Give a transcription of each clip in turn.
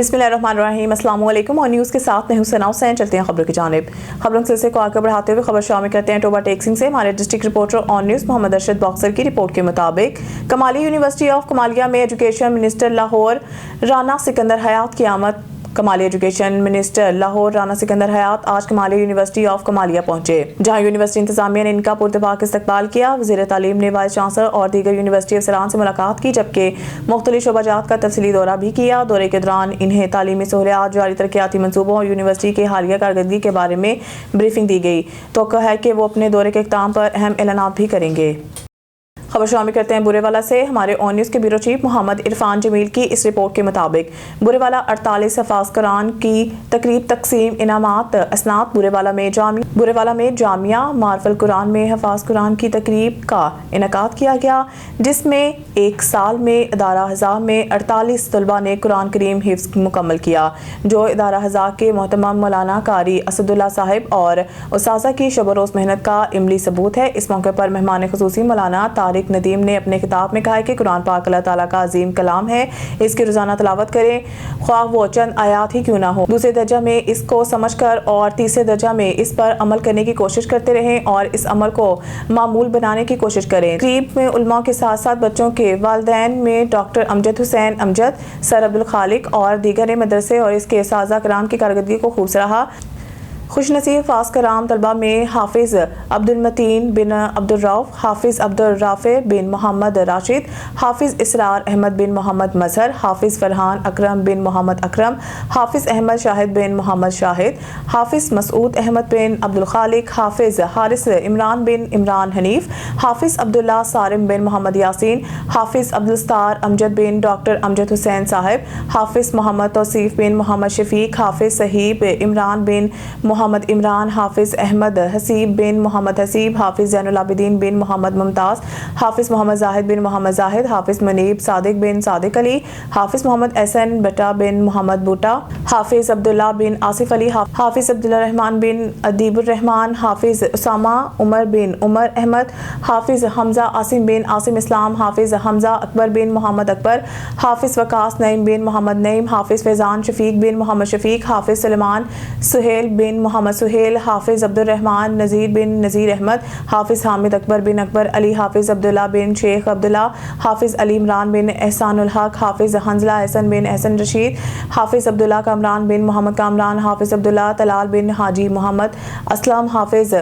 बिस्मिल्लाहिर्रहमानिर्रहीम। अस्सलाम वालेकुम और न्यूज़ के साथ मैं हूं सना हुसैन। चलते हैं खबरों की जानिब। खबरों के सिलसिले को आगे बढ़ाते हुए खबर शामिल करते हैं टोबा टेक्सिंग से। हमारे district reporter on news Mohammad Arshad boxer की रिपोर्ट के मुताबिक कमालिया यूनिवर्सिटी ऑफ कमालिया में एजुकेशन मिनिस्टर लाहौर राना सिकंदर हयात की आमद। कमालिया एजुकेशन मिनिस्टर लाहौर राना सिकंदर हयात आज कमालिया यूनिवर्सिटी ऑफ कमालिया पहुंचे, जहां यूनिवर्सिटी इंतजामिया ने इनका पुरतबाक इस्तकबाल किया। वज़ीर तालीम ने वाइस चांसलर और दीगर यूनिवर्सिटी अफसरान से मुलाकात की, जबकि मुख्तलिफ शोबाजात का तफसीली दौरा भी किया। दौरे के दौरान इन्हें तालीमी सहूलियात, जारी तरक्याती मनसूबों और यूनिवर्सिटी की हालिया कारकर्दगी के बारे में ब्रीफिंग दी गई। तो है कि वो अपने दौरे के इख्तिताम पर अहम ऐलानात भी करेंगे। खबर शामिल करते हैं बुरेवाला से। हमारे ऑन न्यूज़ के ब्यूरो चीफ मोहम्मद इरफान जमील की इस रिपोर्ट के मुताबिक बुरेवाला 48 हफाज कुरान की तकरीब, तकसीम, इनामात, असनाद। बुरेवाला में जामिया मारफल कुरान में हफाज कुरान की तकरीब का इनकाद किया गया, जिसमें एक साल में इदारा हज़ा में 48 तलबा ने कुरान करीम हिफ्ज़ मुकम्मल किया, जो इदारा हज़ा के मोहतरम मौलाना कारी असदुल्ला साहिब और उस्ताज़ा की शब-ओ-रोज़ मेहनत का इमली सबूत है। इस मौके पर मेहमान खुसूसी मौलाना तारिक नदीम ने अपने खिताब में कहा कि कुरान पाक अल्लाह ताला का अजीम कलाम है, इसकी रोज़ाना तलावत करें, ख्वाह वो चंद आयात ही क्यों ना हो। दूसरे दर्जा में इसको समझकर और तीसरे दर्जा में इस पर अमल करने की कोशिश करते रहें और इस अमल को मामूल बनाने की कोशिश करें। तकरीब में उलमा के साथ साथ बच्चों के वालिदैन में डॉक्टर अमजद हुसैन अमजद, सर अब्दुल खालिक और दीगर ने मदरसे और इसके साजा कराम की कारकर्दगी को खूब सराहा। खुश नसीब फास कराम तलबा में हाफिज अब्दुल मतीन बिन अब्दुल रऊफ, हाफिज अब्दुल राफे बिन मोहम्मद राशिद, हाफिज इसरार अहमद बिन मोहम्मद मजहर, हाफिज फरहान अकरम बिन मोहम्मद अकरम, हाफिज अहमद शाहिद बिन मोहम्मद शाहिद, हाफिज मसूद अहमद बिन अब्दुल खालिक, हाफिज हारिस इमरान बिन इमरान हनीफ, हाफिज अब्दुल्ला सारिम बिन मोहम्मद यासीन, हाफिज अब्दुल सत्तार अमजद बिन डॉक्टर अमजद हुसैन साहिब, हाफिज मोहम्मद तौसीफ बिन मोहम्मद शफीक, हाफिज सहीब इमरान बिन मोहम्मद इमरान, हाफिज अहमद हसीब बिन मोहम्मद हसीब, हाफिज जैनुल आबिदीन बिन मोहम्मद मुमताज, हाफिज मोहम्मद जाहिद बिन मोहम्मद जाहिद, हाफिज मुनीब सादिक बिन सादिक अली, हाफिज मोहम्मद एहसन बटा बिन मोहम्मद बूटा, हाफिज अब्दुल्ला बिन आसिफ अली, हाफिज अब्दुल्ला रहमान बिन अदीबुर रहमान, हाफिज उसामा उमर बिन उमर अहमद, हाफिज हमजा आसिम बिन आसिम इस्लाम, हाफिज हमजा अकबर बिन मोहम्मद अकबर, हाफिज वकास नईम बिन मोहम्मद नईम, हाफिज फैजान शफीक बिन मोहम्मद शफीक, हाफिज सलेमान सुहेल बिन मोहम्मद सुहेल, हाफिज अब्दुल रहमान नज़ीर बिन नज़ीर अहमद, हाफिज हामिद अकबर बिन अकबर अली, हाफिज अब्दुल्ला बिन शेख अब्दुल्ला, हाफिज अली इमरान बिन एहसानुल हक, हाफिज हंजला एहसन बिन एहसन रशीद, हाफिज अब्दुल्ला कामरान बिन मोहम्मद कामरान, हाफिज अब्दुल्ला तलाल बिन हाजी मोहम्मद असलम, हाफिज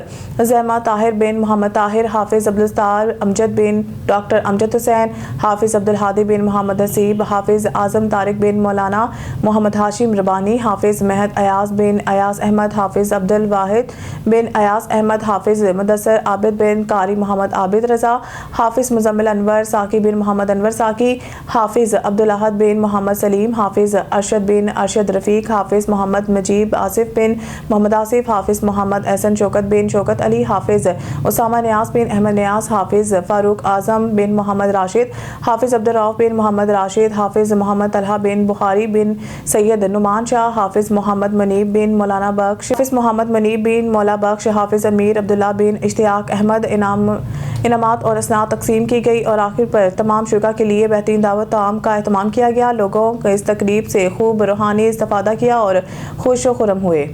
ज़ैमा ताहिर बिन मोहम्मद ताहिर, हाफिज अब्दुल सत्तार अमजद बिन डॉक्टर अमजद हुसैन, हाफिज अब्दुल हादी बिन मोहम्मद हसीब, हाफिज आज़म तारिक बिन मौलाना मोहम्मद हाशिम रबानी, हाफिज महद अयाज बिन अयाज अहमद, हाफिज अब्दुल वाहिद बिन अयाज अहमद, हाफिज मुदस्सर आबिद बिन कारी मोहम्मद आबिद रजा, हाफिज मुजम्मिल अनवर साकी बिन मोहम्मद अनवर साकी, हाफिज अब्दुल अहद बिन मोहम्मद सलीम, हाफिज अरशद बिन अरशद रफ़ीक, हाफिज मोहम्मद मजीब आसिफ बिन मोहम्मद आसिफ, हाफिज मोहम्मद एहसन शौकत बिन शौकत अली, हाफिज उसामा नियाज बिन अहमद नियाज, हाफिज फारूक आजम बिन मोहम्मद राशिद, हाफिज अब्दुल रऊफ बिन मोहम्मद राशिद, हाफिज मोहम्मद तलहा बिन बुखारी बिन सैयद नुमान शाह, हाफिज मोहम्मद मनीब बिन मौलाना बख्श, हाफिज मोहम्मद मनीब बिन मौला बख्श, हाफिज अमीर अब्दुल्ला बिन इश्तियाक अहमद। इनामात और असनाद तकसीम की गई और आखिर पर तमाम शुरा के लिए बेहतरीन दावत ताम का एहतमाम किया गया। लोगों को इस तकरीब से खूब रूहानी इस्तिफादा किया और खुश व खुर्रम हुए।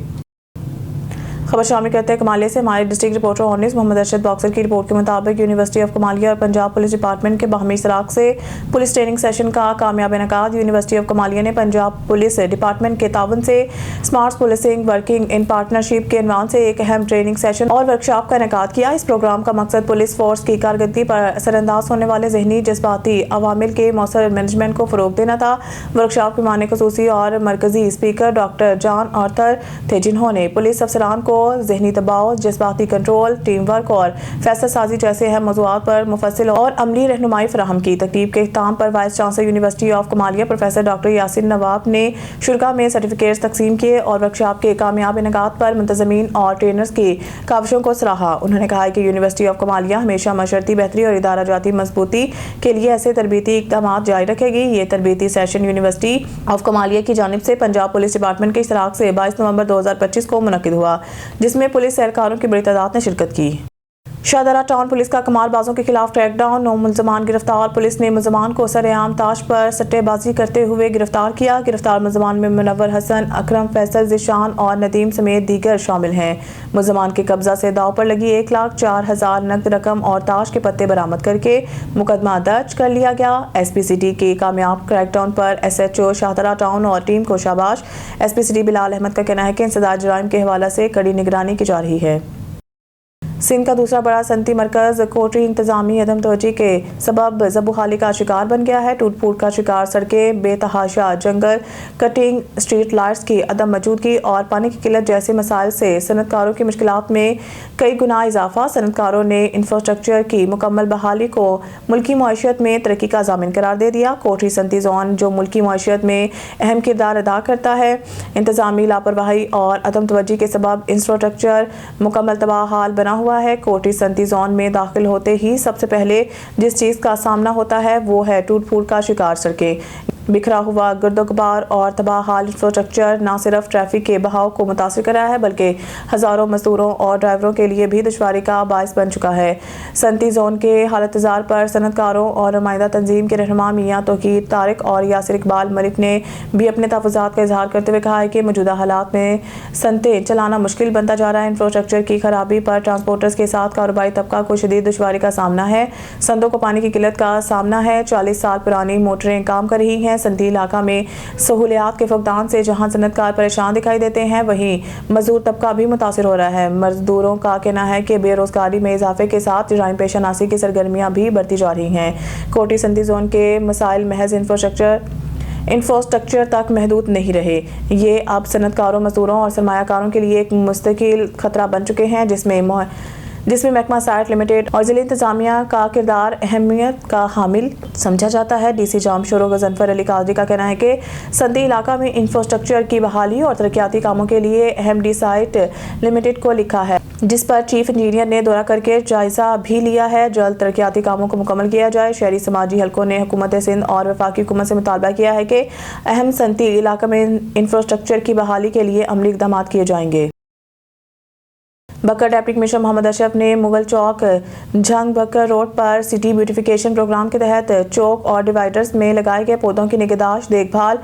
खबर शामिल करते हैं कमालिया से। हमारे district reporter on news Mohammad Arshad boxer की रिपोर्ट के मुताबिक यूनिवर्सिटी ऑफ कमालिया और पंजाब पुलिस डिपार्टमेंट के बाहमी इश्तराक से पुलिस ट्रेनिंग सेशन का कामयाब इनेकाद। यूनिवर्सिटी ऑफ कमालिया ने पंजाब पुलिस डिपार्टमेंट के तावन से smart policing working in partnership के अनवान से एक अहम ट्रेनिंग सेशन और वर्कशॉप का इनेकाद किया। इस प्रोग्राम का मकसद पुलिस फोर्स की कारकर्दगी पर असरअंदाज होने वाले जहनी जज्बाती अवामिल के मौसर मैनेजमेंट को फ़रोग देना था। वर्कशॉप के माने खसूसी और मरकजी स्पीकर डॉक्टर जॉन आर्थर थे, जिन्होंने पुलिस अफसरान को जहनी दबाव, जज्बाती कंट्रोल, टीम वर्क और फैसला साजी जैसे अहम मौज़ूआत पर मुफस्सिल और अमली रहनुमाई फराहम की। तकरीब के इख्तिताम पर vice chancellor university of Kamalia professor doctor Yasin Nawab ने शुरा में सर्टिफिकेट्स तकसीम किए और वर्कशॉप के कामयाब इनेकाद पर मुंतज़मीन और ट्रेनर्स की काविशों को सराहा। उन्होंने कहा कि यूनिवर्सिटी ऑफ कमालिया हमेशा मशरती बेहतरी और इदारा जाती मजबूती के लिए ऐसे तरबीती इक़दामात जारी रखेगी। ये तरबीती सेशन यूनिवर्सिटी ऑफ कमालिया की जानिब से पंजाब पुलिस डिपार्टमेंट के इश्तराक से 22 नवंबर 2025 को मुनक्किद हुआ, जिसमें पुलिस एहलकारों की बड़ी तादाद ने शिरकत की। शाहदरा टाउन पुलिस का कमाल बाजों के खिलाफ क्रैक डाउन, 9 मुलजमान गिरफ्तार। पुलिस ने मुलजमान को सरेआम ताश पर सट्टेबाजी करते हुए गिरफ्तार किया। गिरफ्तार मुलजमान में मुनव्वर हसन, अकरम, फैसल, जिशान और नदीम समेत दीगर शामिल हैं। मुलजमान के कब्जा से दाव पर लगी 1,04,000 नकद रकम और ताश के पत्ते बरामद करके मुकदमा दर्ज कर लिया गया। एसपी सिटी के कामयाब क्रैकडाउन पर SHO शाहदरा टाउन और टीम को शाबाश। एसपी सिटी बिलाल अहमद का कहना है कि इंसदाद जराइम के हवाले से कड़ी निगरानी की जा रही है। सिंध का दूसरा बड़ा सनती मरकज कोटरी इंतजामी अदम तवज्जो के सबब ज़बूखाली का शिकार बन गया है। टूट फूट का शिकार सड़कें, बेतहाशा जंगल, कटिंग, स्ट्रीट लाइट्स की अदम मौजूदगी और पानी की किल्लत जैसे मसाइल से सनतकारों की मुश्किलात में कई गुना इजाफा। सनतकारों ने इंफ्रास्ट्रक्चर की मुकम्मल बहाली को मुल्की मईशत में तरक्की का ज़ामिन करार दे दिया। कोटरी सनती जोन जो मुल्की मईशत में अहम किरदार अदा करता है, इंतजामी लापरवाही और अदम तवज्जो के सबब इंफ्रास्ट्रक्चर मुकम्मल तबाह हाल बना हुआ है। कोटरी सनती जोन में दाखिल होते ही सबसे पहले जिस चीज़ का सामना होता है वो है टूट फूट का शिकार सड़कें। बिखरा हुआ गर्दोगबार और तबाह हाल इंफ्रास्ट्रक्चर न सिर्फ ट्रैफिक के बहाव को मुतासिर कर रहा है बल्कि हज़ारों मजदूरों और ड्राइवरों के लिए भी दुश्वारी का बायस बन चुका है। सनती जोन के हालतजार पर सनतकारों और नुमाइंदा तंजीम के रहनुमा मियां तौकीर तारिक और यासिर इकबाल मलिक ने भी अपने तहफ़्फ़ुज़ात का इजहार करते हुए कहा है कि मौजूदा हालात में सनतें चलाना मुश्किल बनता जा रहा है। इंफ्रास्ट्रक्चर की खराबी पर ट्रांसपोर्टर्स के साथ कारोबारी तबका को शदीद दुश्वारी का सामना है। संदों को पानी की किल्लत का सामना है। 40 साल पुरानी मोटरें काम कर रही हैं। सनती इलाका में सहूलियात के फुकदान से जहां सनतकार परेशान दिखाई देते हैं वहीं मजदूर तबका भी मुतासिर हो रहा है। मजदूरों का कहना है कि बेरोजगारी में इजाफे के साथ जराइम पेशानासी की सरगर्मियां भी बढ़ती जा रही हैं। कोटरी सनती जोन के मसाइल महज इंफ्रास्ट्रक्चर तक महदूद नहीं रहे, ये अब सनतकारों, मजदूरों और सरमायाकारों के लिए एक मुस्तकिल खतरा बन चुके हैं जिसमें महकमा साइट लिमिटेड और जिले इंतजामिया का किरदार अहमियत का हामिल समझा जाता है। DC जामशोर गजनफर अली कादरी का कहना है कि सनती इलाका में इंफ्रास्ट्रक्चर की बहाली और तरक्याती कामों के लिए अहमडी साइट लिमिटेड को लिखा है, जिस पर चीफ इंजीनियर ने दौरा करके जायजा भी लिया है। जल्द तरक्याती कामों को मुकम्मल किया जाए। शहरी समाजी हलकों ने हुकूमत सिंध और वफाकी हुकूमत से मुतालबा किया है कि अहम सनती इलाका में इंफ्रास्ट्रक्चर की बहाली के लिए अमली इक़दाम किए जाएंगे। बकर डिप्टी कमिश्नर मोहम्मद अशरफ ने मुगल चौक झंग बकर रोड पर सिटी ब्यूटिफिकेशन प्रोग्राम के तहत चौक और डिवाइडर्स में लगाए गए पौधों की निगहदाश्त, देखभाल,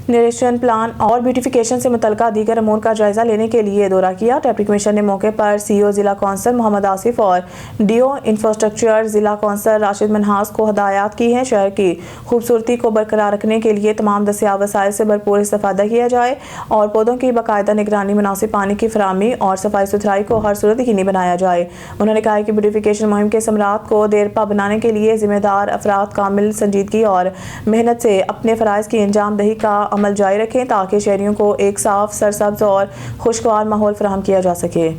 निरीक्षण प्लान और ब्यूटिफिकेशन से मुतल्लिका दीगर अमूर का जायजा लेने के लिए दौरा किया। डिप्टी कमिश्नर ने मौके पर CEO जिला कौंसल मोहम्मद आसिफ और DO इंफ्रास्ट्रक्चर जिला कौंसल राशिद मनहास को हदायत की है। शहर की खूबसूरती को बरकरार रखने के लिए तमाम दस्तियाब वसाइल से भरपूर इस्तेफादा किया जाए और पौधों की बाकायदा निगरानी, मुनासिब पानी की फराहमी और सफाई सुथराई को हर सूरत यकीनी बनाया जाए। उन्होंने कहा कि ब्यूटिफिकेशन मुहिम के समरात को देरपा बनाने के लिए जिम्मेदार अफराद कामिल संजीदगी और मेहनत से अपने फ़राइज़ की अंजामदही का अमल जारी रखें ताकि शहरियों को एक साफ, सरसब्ज और खुशगवार माहौल फराहम किया जा सके।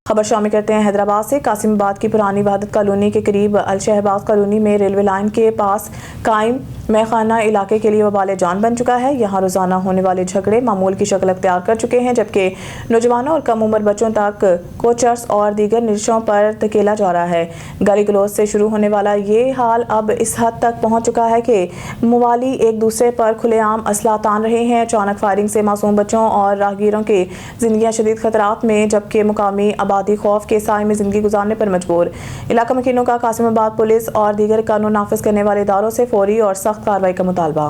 खबर शामिल करते हैं हैदराबाद से। कासिमाबाद की पुरानी वहादत कॉलोनी के करीब अलशहबाज कॉलोनी में रेलवे लाइन के पास कायम मैखाना इलाके के लिए वबाल जान बन चुका है। यहाँ रोजाना होने वाले झगड़े मामूल की शक्ल अख्तियार कर चुके हैं, जबकि नौजवानों और कम उम्र बच्चों तक कोचर्स और दीगर निशों पर धकेला जा रहा है। गाली गलौज से शुरू होने वाला ये हाल अब इस हद तक पहुँच चुका है कि मवाली एक दूसरे पर खुलेआम असला तान रहे हैं। अचानक फायरिंग से मासूम बच्चों और राहगीरों की जिंदगियां शदीद खतरात में, जबकि मुकामी आबादी खौफ के साए में जिंदगी गुजारने पर मजबूर। इलाका मकीनों का कासिमाबाद पुलिस और दीगर कानून नाफिज करने वाले इदारों से फौरी और सख्त कार्रवाई का मुतालबा।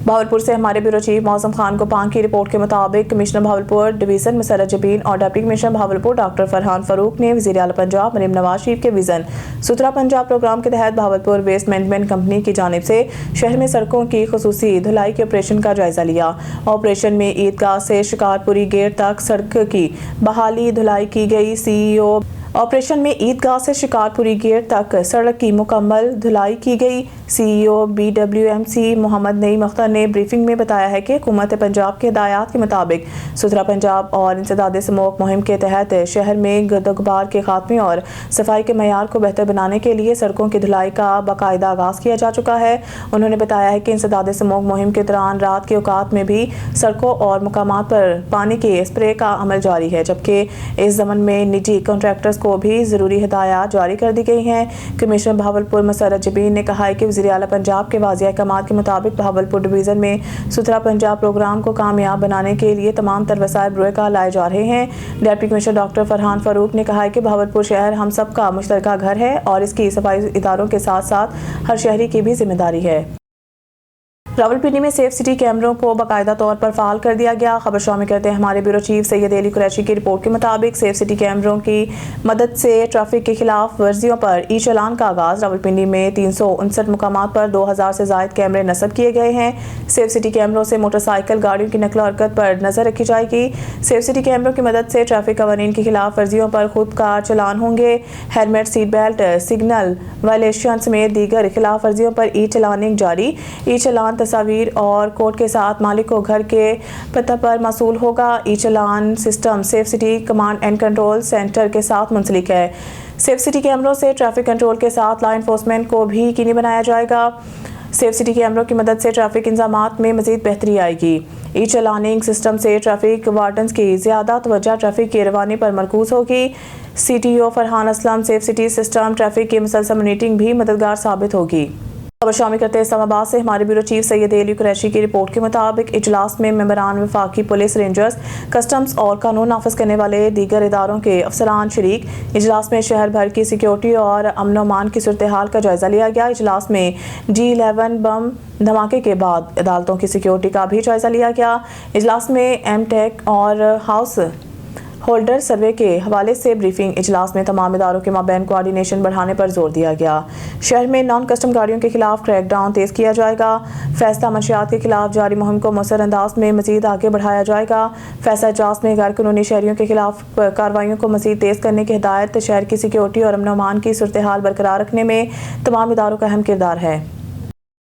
भावलपुर से हमारे ब्यूरो चीफ मौसम खान गोपान की रिपोर्ट के मुताबिक कमिश्नर भावलपुर डिवीजन मसरत जबीन और deputy commissioner Bahawalpur doctor Farhan Farooq ने वज़ीर आला पंजाब मरीम नवाज शरीफ के विजन सुथरा पंजाब प्रोग्राम के तहत भावलपुर वेस्ट मैनेजमेंट कंपनी की जानिब से शहर में सड़कों की खुसूसी धुलाई के ऑपरेशन का जायजा लिया। ऑपरेशन में ईदगाह से शिकारपुरी गेट तक सड़क की बहाली धुलाई की गई। ऑपरेशन में ईदगाह से शिकारपुरी गेट तक सड़क की मुकम्मल धुलाई की गई। CEO BWMC मोहम्मद नईम अख्तर ने ब्रीफिंग में बताया है कि हुकूमत पंजाब के हिदायत के मुताबिक सुथरा पंजाब और इंसदाद स्मोक मुहिम के तहत शहर में गर्द-ओ-गुबार के खात्मे और सफाई के मयार को बेहतर बनाने के लिए सड़कों की धुलाई का बाकायदा आगाज किया जा चुका है। उन्होंने बताया है कि इंसदाद स्मोक मुहिम के दौरान रात के औकात में भी सड़कों और मकामात पर पानी के स्प्रे का अमल जारी है, जबकि इस ज़मन में निजी कॉन्ट्रैक्टर्स کو بھی ضروری ہدایات جاری کر دی گئی ہیں۔ کمشنر بہاولپور مسرت جبین نے کہا ہے کہ وزیر اعلیٰ پنجاب کے واضح احکامات کے مطابق بہاولپور ڈویژن میں ستھرا پنجاب پروگرام کو کامیاب بنانے کے لیے تمام تر وسائل بروئے کار لائے جا رہے ہیں۔ ڈپٹی کمشنر ڈاکٹر فرحان فاروق نے کہا ہے کہ بہاولپور شہر ہم سب کا مشترکہ گھر ہے اور اس کی صفائی اداروں کے ساتھ ساتھ ہر شہری کی بھی ذمہ داری ہے۔ راولپنڈی میں سیف سٹی کیمروں کو باقاعدہ طور پر فعال کر دیا گیا۔ خبر شامل کرتے ہیں ہمارے بیورو چیف سید علی قریشی کی رپورٹ کے مطابق سیف سٹی کیمروں کی مدد سے ٹریفک کے خلاف ورزیوں پر ای چالان کا آغاز۔ راولپنڈی میں 359 مقامات پر 2000 سے زائد کیمرے نصب کیے گئے ہیں۔ سیف سٹی کیمروں سے موٹر سائیکل گاڑیوں کی نقل و حرکت پر نظر رکھی جائے گی۔ سیف سٹی کیمروں کی مدد سے ٹریفک قوانین کی خلاف ورزیوں پر خود کار چالان ہوں گے۔ Helmet, seat belt, signal violation سمیت دیگر خلاف ورزیوں پر ای چالاننگ جاری۔ ای چالان تصاویر اور کوڈ کے ساتھ مالک کو گھر کے پتہ پر موصول ہوگا۔ E challan system safe city command and control centre کے ساتھ منسلک ہے۔ سیف سٹی کیمروں سے ٹریفک کنٹرول کے ساتھ لا انفورسمنٹ کو بھی یقینی بنایا جائے گا۔ سیف سٹی کیمروں کی مدد سے ٹریفک انتظامات میں مزید بہتری آئے گی۔ ای چالاننگ سسٹم سے ٹریفک وارڈنز کی زیادہ توجہ ٹریفک کی روانی پر مرکوز ہوگی۔ C T O Farhan Aslam safe city system traffic کی مسلسل مانیٹرنگ بھی مددگار ثابت ہوگی۔ خبر شامل کرتے ہیں اسلام آباد سے ہمارے بیورو چیف سید علی قریشی کی رپورٹ کے مطابق اجلاس میں ممبران وفاقی پولیس، رینجرز، کسٹمز اور قانون نافذ کرنے والے دیگر اداروں کے افسران شریک۔ اجلاس میں شہر بھر کی سیکیورٹی اور امن و امان کی صورتحال کا جائزہ لیا گیا۔ اجلاس میں G11 بم دھماکے کے بعد عدالتوں کی سیکیورٹی کا بھی جائزہ لیا گیا۔ اجلاس میں ایم ٹیک اور ہاؤس ہولڈر سروے کے حوالے سے بریفنگ۔ اجلاس میں تمام اداروں کے مابین کوارڈینیشن بڑھانے پر زور دیا گیا۔ شہر میں نان کسٹم گاڑیوں کے خلاف کریک ڈاؤن تیز کیا جائے گا۔ فیصلہ منشیات کے خلاف جاری مہم کو مؤثر انداز میں مزید آگے بڑھایا جائے گا۔ فیصلہ اجلاس میں غیر قانونی شہریوں کے خلاف کارروائیوں کو مزید تیز کرنے کی ہدایت۔ شہر کی سیکیورٹی اور امن و امان کی صورتحال برقرار رکھنے میں تمام اداروں کا اہم کردار ہے۔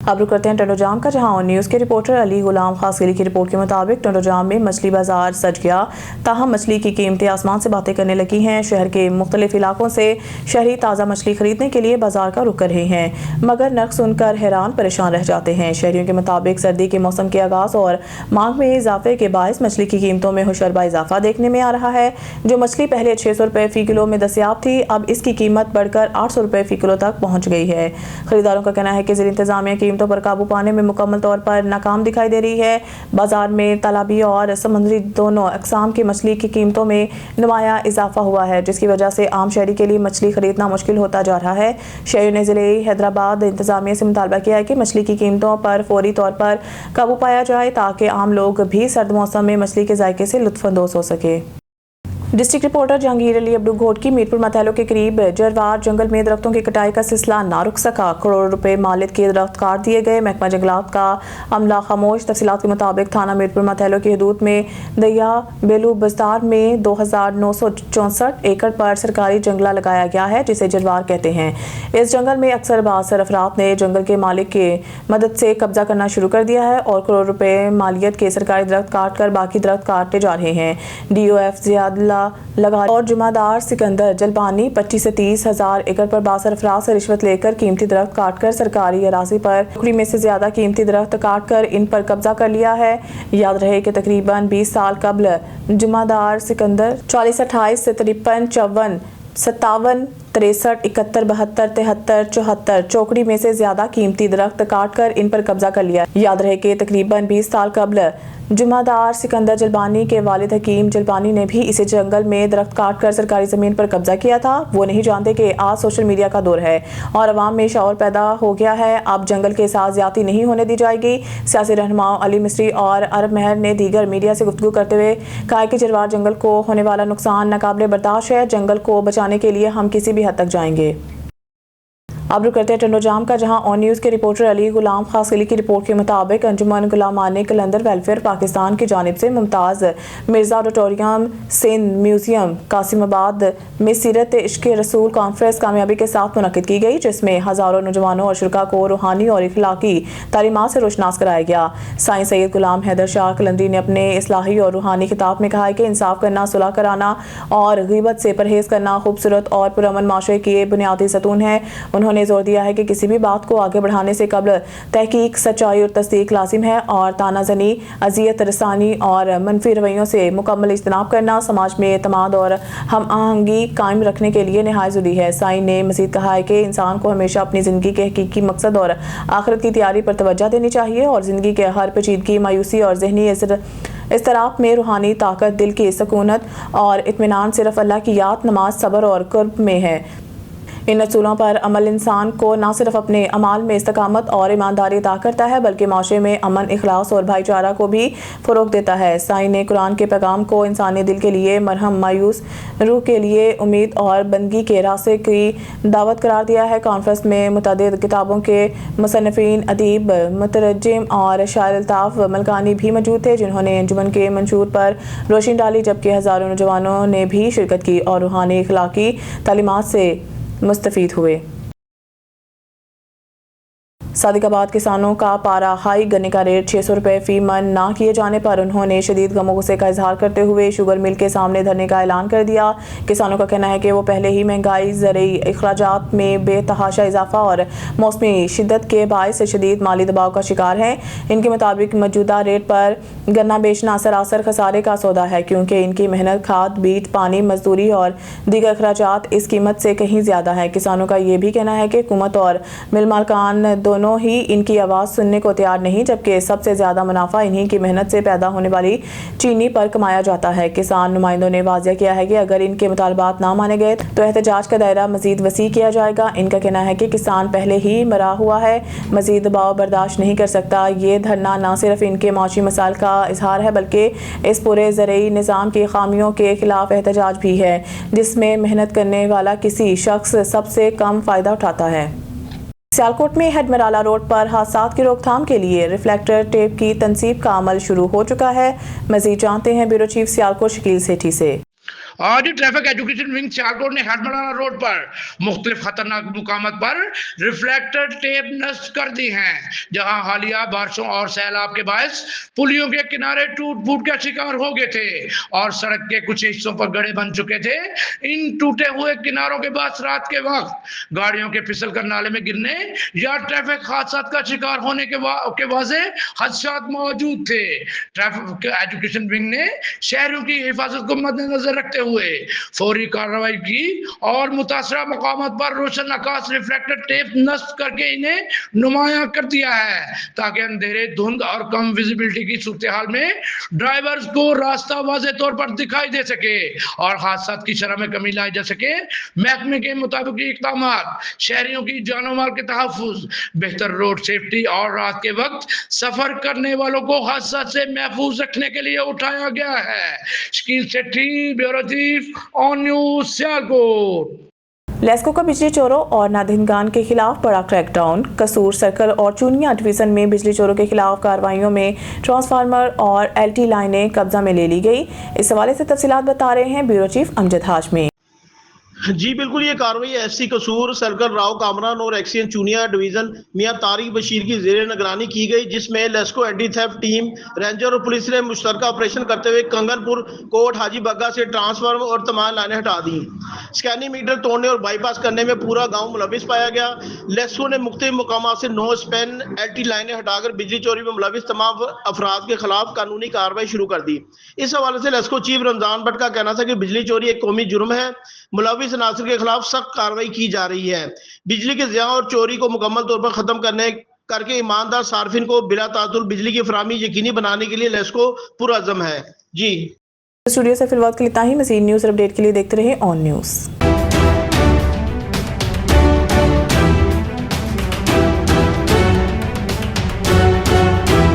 اب رک کرتے ہیں ٹنڈو جام کا، جہاں آن نیوز کے رپورٹر علی غلام خاصگلی کی رپورٹ کے مطابق ٹنڈو جام میں مچھلی بازار سج گیا، تاہم مچھلی کی قیمتیں آسمان سے باتیں کرنے لگی ہیں۔ شہر کے مختلف علاقوں سے شہری تازہ مچھلی خریدنے کے لیے بازار کا رخ کر رہے ہیں، مگر نرخ سن کر حیران پریشان رہ جاتے ہیں۔ شہریوں کے مطابق سردی کے موسم کے آغاز اور مانگ میں اضافے کے باعث مچھلی کی قیمتوں میں ہوشربا اضافہ دیکھنے میں آ رہا ہے۔ جو مچھلی پہلے 600 روپے فی کلو میں دستیاب تھی، اب اس کی قیمت بڑھ کر 800 روپے فی کلو تک پہنچ گئی ہے۔ خریداروں کا کہنا ہے کہ ضلع انتظامیہ قیمتوں پر قابو پانے میں مکمل طور پر ناکام دکھائی دے رہی ہے۔ بازار میں تالابی اور سمندری دونوں اقسام کی مچھلی کی قیمتوں میں نمایاں اضافہ ہوا ہے، جس کی وجہ سے عام شہری کے لیے مچھلی خریدنا مشکل ہوتا جا رہا ہے۔ شہریوں نے ضلع حیدرآباد انتظامیہ سے مطالبہ کیا ہے کہ مچھلی کی قیمتوں پر فوری طور پر قابو پایا جائے تاکہ عام لوگ بھی سرد موسم میں مچھلی کے ذائقے سے لطف اندوز ہو سکے۔ ڈسٹرکٹ رپورٹر جہانگیر علی عبدو گھوٹ کی میرپور متھیلو کے قریب جروار جنگل میں درختوں کی کٹائی کا سلسلہ نہ رک سکا، کروڑوں روپے مالیت کے درخت کاٹ دیے گئے، محکمہ جنگلات کا عملہ خاموش۔ تفصیلات کے مطابق تھانہ میرپور متھیلو کی حدود میں دیا بیلو بستار میں 2964 ایکڑ پر سرکاری جنگلہ لگایا گیا ہے، جسے جروار کہتے ہیں۔ اس جنگل میں اکثر بااثر افراد نے جنگل کے مالک کی مدد سے قبضہ کرنا شروع کر دیا ہے اور کروڑ روپے مالیت کے سرکاری درخت کاٹ کر باقی درخت کاٹتے جا رہے ہیں۔ ڈی او ایف زیاد اللہ لگا اور جمعہ دار سکندر جلبانی 25 سے 30 ہزار ایکڑ پر بااثر افراد سے رشوت لے کر قیمتی درخت کاٹ کر سرکاری اراضی پر ٹکڑی میں سے زیادہ قیمتی درخت کاٹ کر ان پر قبضہ کر لیا ہے۔ یاد رہے کہ تقریباً 20 سال قبل جمعہ دار سکندر 40 28 سے 53 54 57 63 71 72 73 74 چوکڑی میں سے زیادہ قیمتی درخت کاٹ کر ان پر قبضہ کر لیا۔ یاد رہے کہ تقریباً 20 سال قبل جمعہ دار سکندر جلبانی کے والد حکیم جلبانی نے بھی اسی جنگل میں درخت کاٹ کر سرکاری زمین پر قبضہ کیا تھا۔ وہ نہیں جانتے کہ آج سوشل میڈیا کا دور ہے اور عوام میں شعور پیدا ہو گیا ہے، اب جنگل کے ساتھ زیادتی نہیں ہونے دی جائے گی۔ سیاسی رہنماؤں علی مصری اور عرب مہر نے دیگر میڈیا سے گفتگو کرتے ہوئے کہا کہ جروار جنگل کو ہونے والا نقصان ناقابل برداشت ہے، جنگل کو بچانے کے لیے ہم کسی بھی حد تک جائیں گے۔ اب رک کرتے ہیں ٹنڈو جام کا، جہاں آن نیوز کے رپورٹر علی غلام خاصگلی کی رپورٹ کے مطابق انجمن غلامان کلندر ویلفیئر پاکستان کی جانب سے ممتاز مرزا آڈیٹوریم سندھ میوزیم قاسم آباد میں سیرت عشق رسول کانفرنس کامیابی کے ساتھ منعقد کی گئی، جس میں ہزاروں نوجوانوں اور شرکاء کو روحانی اور اخلاقی تعلیمات سے روشناس کرایا گیا۔ سائیں سید غلام حیدر شاہ قلندری نے اپنے اصلاحی اور روحانی خطاب میں کہا ہے کہ انصاف کرنا، صلح کرانا اور غیبت سے پرہیز کرنا خوبصورت اور پرامن معاشرے کے بنیادی ستون ہے۔ انہوں نے उन्होंने जोर दिया है कि किसी भी बात को आगे बढ़ाने से कबल तहकीक, सच्चाई और तस्दीक लाजिम है और तानाजनी, अजियत रसानी और मनफी रवैयों से मुकम्मल इज्तनाब करना समाज में एतमाद और हम आहंगी कायम रखने के लिए नहायत ज़रूरी है। साईं ने मज़ीद कहा है कि इंसान को हमेशा अपनी ज़िंदगी के हकीकी मकसद और आखिरत की तैयारी पर तवज्जो देनी चाहिए और ज़िंदगी के हर पेचीदगी, मायूसी और ज़हनी इज़्तिराब में रूहानी ताकत, दिल की सकूनत और इत्मीनान सिर्फ अल्लाह की याद, नमाज, सब्र और कुर्ब में है। इन असूलों पर अमल इंसान को न सिर्फ अपने अमाल में इस्तकामत और ईमानदारी अता करता है बल्कि माशरे में अमन, इखलास और भाईचारा को भी फ़रोग़ देता है। साईं ने कुरान के पैगाम को इंसानी दिल के लिए मरहम, मायूस रूह के लिए उम्मीद और बंदगी के रास्ते की दावत करार दिया है। कॉन्फ्रेंस में मुतअद्दिद किताबों के मुसन्निफ़ीन, अदीब, मुतरज्जिम और शायर अल्ताफ़ मलकानी भी मौजूद थे जिन्होंने अंजुमन के मंशूर पर रोशनी डाली, जबकि हज़ारों नौजवानों ने भी शिरकत की और रूहानी अखलाकी तालीमात से मुस्तफ़ीद हुए। सादिकाबाद किसानों का पारा हाई, गन्ने का रेट 600 रुपये फ़ी मन ना किए जाने पर उन्होंने शदीद गमो गुस्से का इजहार करते हुए शुगर मिल के सामने धरने का ऐलान कर दिया। किसानों का कहना है कि वो पहले ही महंगाई, ज़रूरी अखराजात में बेतहाशा इजाफा और मौसमी शिद्दत के बायस शदीद माली दबाव का शिकार हैं। इनके मुताबिक मौजूदा रेट पर गन्ना बेचना सरासर खसारे का सौदा है क्योंकि इनकी मेहनत, खाद, बीज, पानी, मजदूरी और दीगर अखराजात इस कीमत से कहीं ज़्यादा है। किसानों का ये भी कहना है कि हुकूमत और मिल मालकान दोनों ही इनकी आवाज़ सुनने को तैयार नहीं, जबकि सबसे ज़्यादा मुनाफा इन्हीं की मेहनत से पैदा होने वाली चीनी पर कमाया जाता है। किसान नुमाइंदों ने वाज़ेह किया है कि अगर इनके मुतालबात ना माने गए तो एहतजाज का दायरा मज़ीद वसी किया जाएगा। इनका कहना है कि किसान पहले ही मरा हुआ है, मज़ीद दबाव बर्दाश्त नहीं कर सकता। ये धरना न सिर्फ इनके माशी मसाइल का इजहार है बल्कि इस पूरे ज़रूरी निज़ाम की खामियों के खिलाफ एहतजाज भी है जिसमें मेहनत करने वाला किसी शख्स सबसे कम फ़ायदा उठाता है। सियालकोट में हेडमराला रोड पर हादसात की रोकथाम के लिए रिफ्लेक्टर टेप की तनसीब का अमल शुरू हो चुका है। मज़ीद जानते हैं ब्यूरो चीफ सियालकोट शकील सेठी से। आज ट्रैफिक एजुकेशन विंग सियालकोट ने हेडमराला रोड पर मुख्तलिफ खतरनाक मुकामात पर रिफ्लेक्टर टेप नस्ब कर दी हैं, जहां हालिया बारिशों और सैलाब के बायस पुलियों के किनारे टूट फूट का शिकार हो गए थे और सड़क के कुछ हिस्सों पर गड्ढे बन चुके थे। इन टूटे हुए किनारों के बाद रात के वक्त गाड़ियों के फिसल कर नाले में गिरने या ट्रैफिक हादसा का शिकार होने के वाजे हादसात मौजूद थे। ट्रैफिक एजुकेशन विंग ने शहरों की हिफाजत को मद्देनजर रखते हुए फौरी कार्रवाई की और मुतासरा मकामात पर रोशन आकाश रिफ्लेक्टर टेप नस्ब करके इन्हें नुमाया कर दिया है ताकि अंधेरे, धुंध और कम विजिबिलिटी की सूरत हाल में ड्राइवर्स को रास्ता वाज़ेह तौर पर दिखाई दे सके और हादसा की शरह में कमी लाई जा सके। महकमे के मुताबिक इक़दाम शहरियों की जानो माल के तहफ़्फ़ुज़, बेहतर रोड सेफ्टी और रात के वक्त सफर करने वालों को हादसा से महफूज रखने के लिए उठाया गया है। Shakeel Sethi, bureau chief on news Sialkot. LESCO का बिजली चोरों और नादहिंगान के खिलाफ बड़ा क्रैकडाउन। कसूर सर्कल और चूनिया डिवीजन में बिजली चोरों के खिलाफ कार्रवाइयों में ट्रांसफार्मर और एलटी लाइनें कब्जा में ले ली गई। इस हवाले से तफसीलात बता रहे हैं ब्यूरो चीफ अमजद हाशमी। जी बिल्कुल, ये कार्रवाई एससी कसूर सर्कल, राव कामरान और एक्सीएन चूनिया डिवीजन मियां तारिक बशीर की ज़ेरे निगरानी की गई, जिसमें LESCO anti theft team, ranger और पुलिस ने मुश्तरका ऑपरेशन करते हुए कंगनपुर कोट हाजी बग्गा से ट्रांसफार्मर और तमाम लाइनें हटा दी। स्कैनिंग मीटर तोड़ने और बाईपास करने में पूरा गाँव मुलविस पाया गया। लेस्को ने मुख्तलिफ मकामात से 9 स्पेन एलटी लाइनें हटाकर बिजली चोरी में मुलविस तमाम अफराद के खिलाफ कानूनी कार्रवाई शुरू कर दी। इस हवाले से लेस्को चीफ रमजान भट्ट का कहना था कि बिजली चोरी एक कौमी जुर्म है, मुलविस नासिर के खिलाफ सख्त कार्रवाई की जा रही है। बिजली के ज़िया और चोरी को मुकम्मल तौर पर खत्म करके ईमानदार सार्फिन को बिला तातुल बिजली की फराहमी यकीनी बनाने के लिए लेस्को पुरअज़्म है। जी स्टूडियो से फिलहाल के लिए इतना ही। मज़ीद न्यूज़ अपडेट के लिए देखते रहे ऑन न्यूज़।